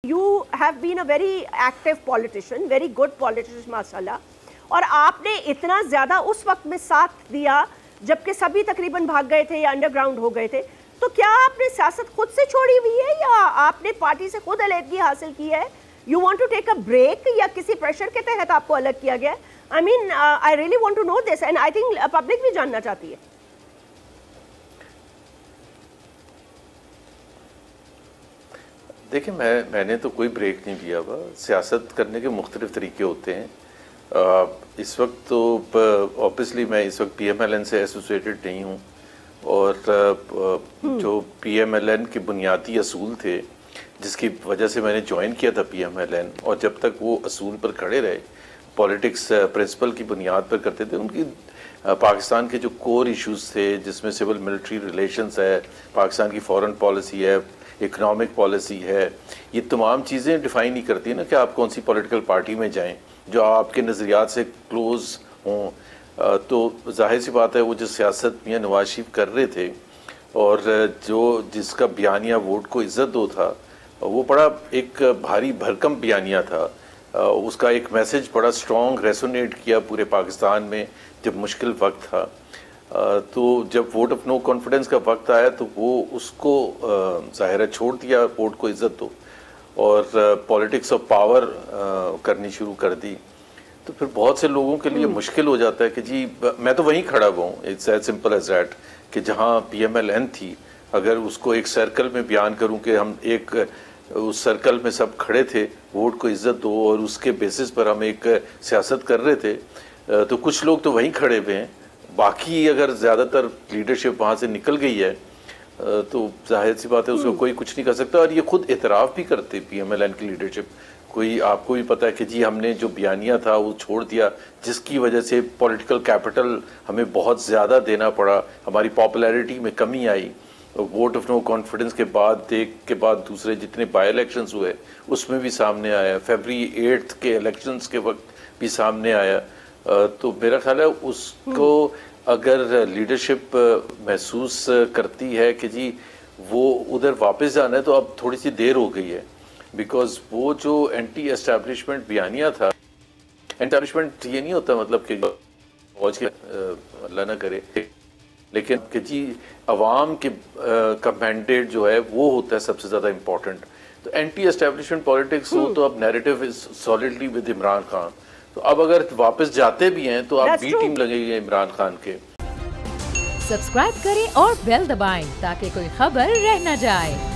You have been a very active politician, very good politician माशाल्लाह, और आपने इतना ज़्यादा उस वक्त में साथ दिया जबकि सभी तकरीबन भाग गए थे या अंडरग्राउंड हो गए थे, तो क्या आपने सियासत खुद से छोड़ी हुई है या आपने पार्टी से खुद अलहदगी हासिल की है? You want to take a break या किसी प्रेशर के तहत आपको अलग किया गया? I mean, I really want to know this and I think public भी जानना चाहती है. देखिए, मैंने तो कोई ब्रेक नहीं लिया हुआ. सियासत करने के मुख्तलिफ तरीके होते हैं. इस वक्त तो ऑब्वियसली मैं इस वक्त PMLN से एसोसिएटेड नहीं हूँ, और जो PMLN के बुनियादी असूल थे जिसकी वजह से मैंने ज्वाइन किया था PMLN, और जब तक वो असूल पर खड़े रहे, पॉलिटिक्स प्रिंसिपल की बुनियाद पर करते थे, उनकी पाकिस्तान के जो कोर इश्यूज थे जिसमें सिविल मिलिट्री रिलेशंस है, पाकिस्तान की फॉरेन पॉलिसी है, इकोनॉमिक पॉलिसी है, ये तमाम चीज़ें डिफ़ाइन नहीं करती ना कि आप कौन सी पॉलिटिकल पार्टी में जाएं जो आपके नज़रियात से क्लोज़ हों. तो जाहिर सी बात है वो जो सियासत मियां नवाज शरीफ कर रहे थे और जो जिसका बयानिया वोट को इज़्ज़त दो था, वो बड़ा एक भारी भरकम बयानिया था. उसका एक मैसेज बड़ा स्ट्रॉन्ग रेसोनेट किया पूरे पाकिस्तान में जब मुश्किल वक्त था. तो जब वोट ऑफ नो कॉन्फिडेंस का वक्त आया तो वो उसको ज़ाहिर छोड़ दिया, वोट को इज़्ज़त दो, और पॉलिटिक्स ऑफ पावर करनी शुरू कर दी. तो फिर बहुत से लोगों के लिए मुश्किल हो जाता है कि जी मैं तो वहीं खड़ा हुआ हूँ, it's as simple as that, कि जहाँ PMLN थी, अगर उसको एक सर्कल में बयान करूँ कि हम एक उस सर्कल में सब खड़े थे, वोट को इज़्ज़त दो, और उसके बेसिस पर हम एक सियासत कर रहे थे, तो कुछ लोग तो वहीं खड़े हुए हैं. बाकी अगर ज़्यादातर लीडरशिप वहाँ से निकल गई है तो जाहिर सी बात है उसको कोई कुछ नहीं कर सकता. और ये खुद एतराफ़ भी करते PMLN की लीडरशिप. कोई आपको भी पता है कि जी हमने जो बयानिया था वो छोड़ दिया, जिसकी वजह से पॉलिटिकल कैपिटल हमें बहुत ज़्यादा देना पड़ा, हमारी पॉपुलैरिटी में कमी आई. वोट ऑफ नो कॉन्फिडेंस के बाद दूसरे जितने बाई इलेक्शंस हुए उसमें भी सामने आया, फरवरी 8 के इलेक्शंस के वक्त भी सामने आया. तो मेरा ख्याल है उसको अगर लीडरशिप महसूस करती है कि जी वो उधर वापस जाना है, तो अब थोड़ी सी देर हो गई है. बिकॉज वो जो एंटी एस्टैब्लिशमेंट बयानिया था, एस्टैब्लिशमेंट ये नहीं होता मतलब कि फौज के अल्लाह ना करे, लेकिन कि जी अवाम के का मैंडेट जो है वो होता है सबसे ज़्यादा इम्पोर्टेंट. तो एंटी एस्टैब्लिशमेंट पॉलिटिक्स हो तो अब narrative is solidly with Imran Khan. तो अब अगर वापस जाते भी हैं तो आप बी टीम लगेगी इमरान खान के. सब्सक्राइब करें और बेल दबाएं ताकि कोई खबर रह न जाए.